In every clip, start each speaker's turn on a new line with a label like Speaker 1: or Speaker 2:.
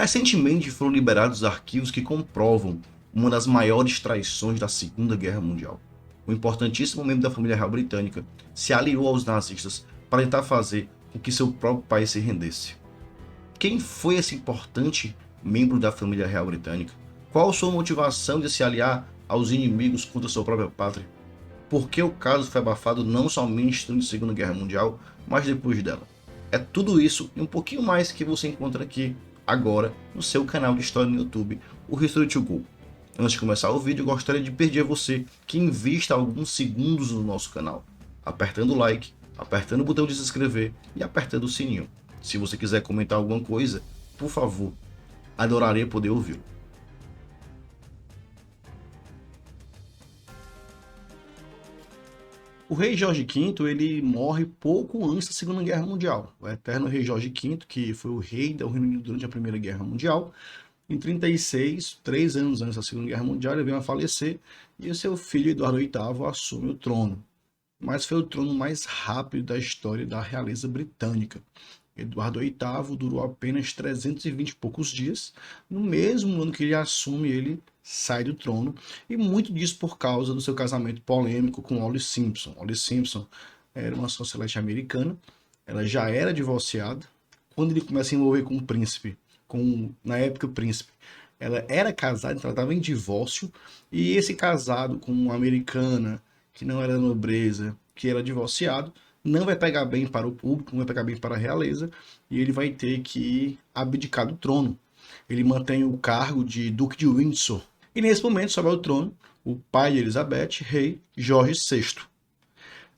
Speaker 1: Recentemente foram liberados arquivos que comprovam uma das maiores traições da Segunda Guerra Mundial. Um importantíssimo membro da família real britânica se aliou aos nazistas para tentar fazer com que seu próprio país se rendesse. Quem foi esse importante membro da família real britânica? Qual sua motivação de se aliar aos inimigos contra sua própria pátria? Por que o caso foi abafado não somente durante a Segunda Guerra Mundial, mas depois dela? É tudo isso e um pouquinho mais que você encontra aqui agora no seu canal de história no YouTube, o History to Go. Antes de começar o vídeo, eu gostaria de pedir a você que invista alguns segundos no nosso canal, apertando o like, apertando o botão de se inscrever e apertando o sininho. Se você quiser comentar alguma coisa, por favor, adoraria poder ouvi-lo. O rei Jorge V, ele morre pouco antes da Segunda Guerra Mundial. O eterno rei Jorge V, que foi o rei do Reino Unido durante a Primeira Guerra Mundial, em 36, 3 anos antes da Segunda Guerra Mundial, ele veio a falecer e o seu filho Eduardo VIII assume o trono. Mas foi o trono mais rápido da história da realeza britânica. Eduardo VIII durou apenas 320 e poucos dias. No mesmo ano que ele assume, ele sai do trono. E muito disso por causa do seu casamento polêmico com Holly Simpson. Holly Simpson era uma socialite americana. Ela já era divorciada. Quando ele começa a se envolver com um príncipe, na época o príncipe, ela era casada, então ela estava em divórcio. E esse casado com uma americana, que não era nobreza, que era divorciado, não vai pegar bem para o público, não vai pegar bem para a realeza, e ele vai ter que abdicar do trono. Ele mantém o cargo de Duque de Windsor. E nesse momento sobe ao trono o pai de Elizabeth, rei Jorge VI.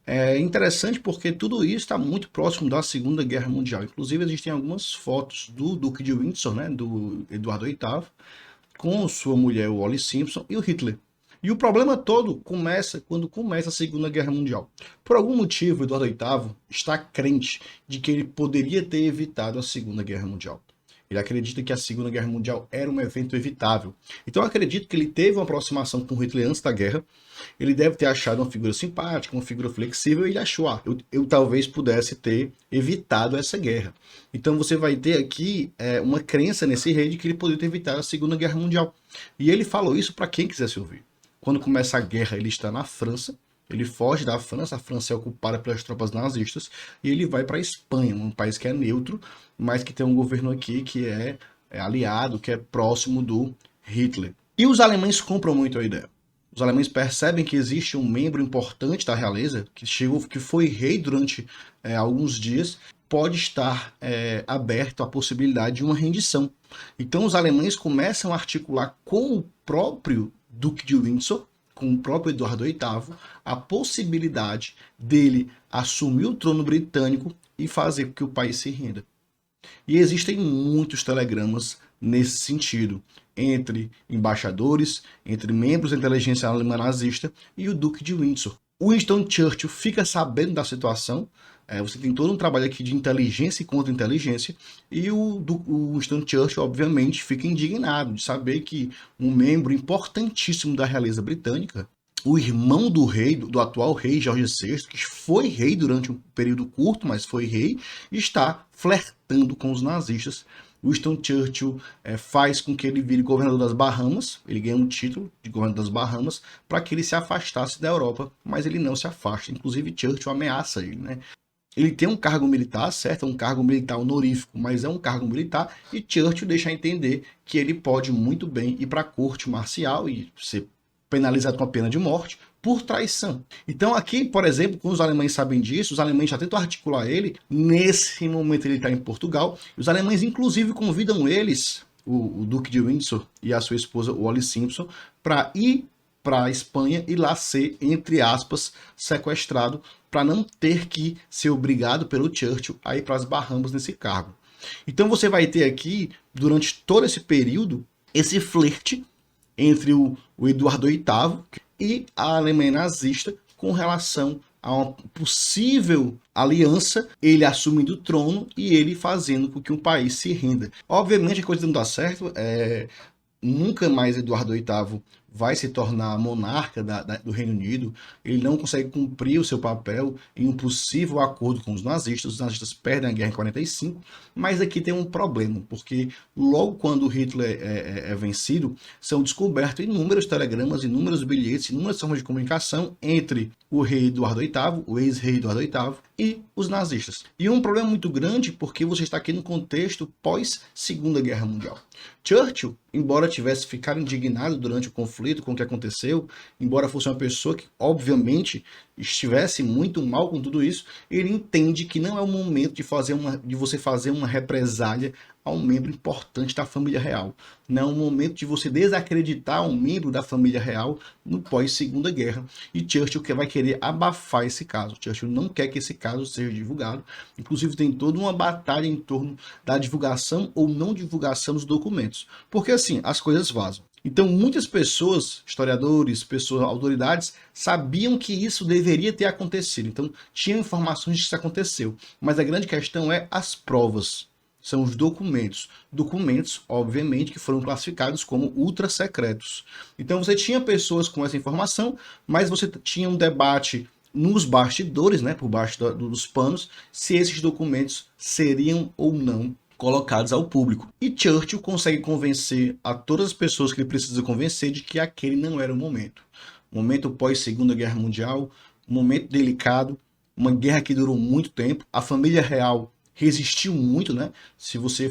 Speaker 1: É interessante porque tudo isso está muito próximo da Segunda Guerra Mundial. Inclusive, existem algumas fotos do Duque de Windsor, né, do Eduardo VIII, com sua mulher, o Holly Simpson, e o Hitler. E o problema todo começa quando começa a Segunda Guerra Mundial. Por algum motivo, Eduardo VIII está crente de que ele poderia ter evitado a Segunda Guerra Mundial. Ele acredita que a Segunda Guerra Mundial era um evento evitável. Então eu acredito que ele teve uma aproximação com Hitler antes da guerra. Ele deve ter achado uma figura simpática, uma figura flexível, e ele achou, eu talvez pudesse ter evitado essa guerra. Então você vai ter aqui uma crença nesse rei de que ele poderia ter evitado a Segunda Guerra Mundial. E ele falou isso para quem quisesse ouvir. Quando começa a guerra, ele está na França, ele foge da França, a França é ocupada pelas tropas nazistas, e ele vai para a Espanha, um país que é neutro, mas que tem um governo aqui que é aliado, que é próximo do Hitler. E os alemães compram muito a ideia. Os alemães percebem que existe um membro importante da realeza, que foi rei durante alguns dias, pode estar aberto à possibilidade de uma rendição. Então os alemães começam a articular com o próprio Duque de Windsor, com o próprio Eduardo VIII, a possibilidade dele assumir o trono britânico e fazer com que o país se renda. E existem muitos telegramas nesse sentido, entre embaixadores, entre membros da inteligência alemã nazista e o Duque de Windsor. O Winston Churchill fica sabendo da situação, você tem todo um trabalho aqui de inteligência e contra-inteligência, e o Winston Churchill, obviamente, fica indignado de saber que um membro importantíssimo da realeza britânica, o irmão do rei, do atual rei Jorge VI, que foi rei durante um período curto, mas foi rei, está flertando com os nazistas. Winston Churchill faz com que ele vire governador das Bahamas, ele ganha um título de governador das Bahamas, para que ele se afastasse da Europa, mas ele não se afasta. Inclusive Churchill ameaça ele, né? Ele tem um cargo militar, certo? É um cargo militar honorífico, mas é um cargo militar, e Churchill deixa entender que ele pode muito bem ir para a corte marcial e ser penalizado com a pena de morte por traição. Então aqui, por exemplo, quando os alemães sabem disso, os alemães já tentam articular ele. Nesse momento ele está em Portugal. Os alemães inclusive convidam eles, o Duque de Windsor e a sua esposa, Holly Simpson, para ir para a Espanha e lá ser, entre aspas, sequestrado, para não ter que ser obrigado pelo Churchill a ir para as Bahamas nesse cargo. Então você vai ter aqui, durante todo esse período, esse flerte entre o Eduardo VIII e a Alemanha nazista com relação a uma possível aliança, ele assumindo o trono e ele fazendo com que o país se renda. Obviamente a coisa não dá certo, nunca mais Eduardo VIII vai se tornar monarca do Reino Unido, ele não consegue cumprir o seu papel em um possível acordo com os nazistas perdem a guerra em 45, mas aqui tem um problema, porque logo quando Hitler é vencido, são descobertos inúmeros telegramas, inúmeros bilhetes, inúmeras formas de comunicação entre o rei Eduardo VIII, o ex-rei Eduardo VIII, e os nazistas. E um problema muito grande porque você está aqui no contexto pós-Segunda Guerra Mundial. Churchill, embora tivesse ficado indignado durante o conflito com o que aconteceu, embora fosse uma pessoa que, obviamente, estivesse muito mal com tudo isso, ele entende que não é o momento de você fazer uma represália a um membro importante da família real. Não é o momento de você desacreditar um membro da família real no pós-Segunda Guerra. E Churchill vai querer abafar esse caso. Churchill não quer que esse caso seja divulgado. Inclusive tem toda uma batalha em torno da divulgação ou não divulgação dos documentos. Porque assim, as coisas vazam. Então, muitas pessoas, historiadores, pessoas, autoridades, sabiam que isso deveria ter acontecido. Então, tinham informações de que isso aconteceu. Mas a grande questão é as provas. São os documentos. Documentos, obviamente, que foram classificados como ultra secretos. Então, você tinha pessoas com essa informação, mas você tinha um debate nos bastidores, né, por baixo dos panos, se esses documentos seriam ou não colocados ao público. E Churchill consegue convencer a todas as pessoas que ele precisa convencer de que aquele não era o momento. Momento pós-Segunda Guerra Mundial, um momento delicado, uma guerra que durou muito tempo, a família real resistiu muito, né? Se você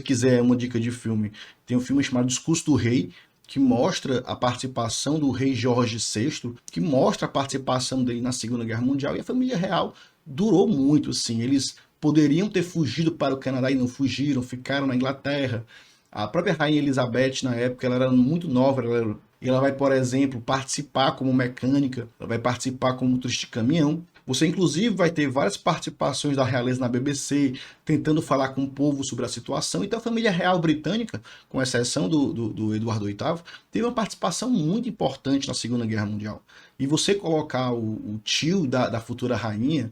Speaker 1: quiser uma dica de filme, tem um filme chamado Discurso do Rei, que mostra a participação do rei Jorge VI, que mostra a participação dele na Segunda Guerra Mundial, e a família real durou muito, assim, eles poderiam ter fugido para o Canadá e não fugiram, ficaram na Inglaterra. A própria Rainha Elizabeth, na época, ela era muito nova, ela vai, por exemplo, participar como mecânica, ela vai participar como motorista de caminhão. Você, inclusive, vai ter várias participações da realeza na BBC, tentando falar com o povo sobre a situação. Então, a família real britânica, com exceção do Eduardo VIII, teve uma participação muito importante na Segunda Guerra Mundial. E você colocar o tio da futura rainha,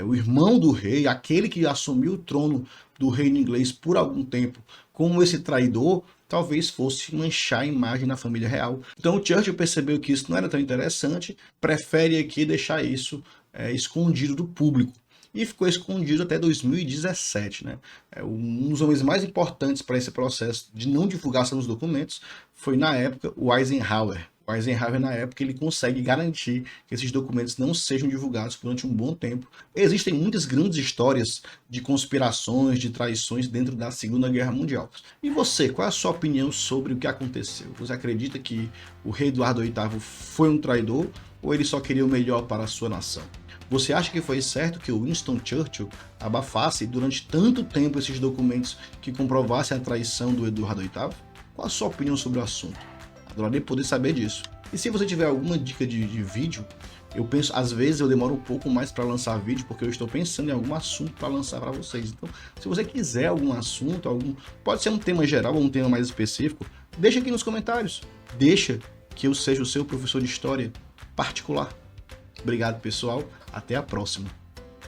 Speaker 1: o irmão do rei, aquele que assumiu o trono do reino inglês por algum tempo, como esse traidor, talvez fosse manchar a imagem da família real. Então o Churchill percebeu que isso não era tão interessante, prefere aqui deixar isso escondido do público. E ficou escondido até 2017. Né? Um dos homens mais importantes para esse processo de não divulgação dos documentos foi, na época, o Eisenhower. O Eisenhower, na época, ele consegue garantir que esses documentos não sejam divulgados durante um bom tempo. Existem muitas grandes histórias de conspirações, de traições dentro da Segunda Guerra Mundial. E você, qual é a sua opinião sobre o que aconteceu? Você acredita que o rei Eduardo VIII foi um traidor ou ele só queria o melhor para a sua nação? Você acha que foi certo que o Winston Churchill abafasse durante tanto tempo esses documentos que comprovassem a traição do Eduardo VIII? Qual a sua opinião sobre o assunto? Adoraria poder saber disso. E se você tiver alguma dica de vídeo, eu penso, às vezes eu demoro um pouco mais para lançar vídeo, porque eu estou pensando em algum assunto para lançar para vocês. Então, se você quiser algum assunto, pode ser um tema geral ou um tema mais específico, deixa aqui nos comentários. Deixa que eu seja o seu professor de história particular. Obrigado, pessoal. Até a próxima.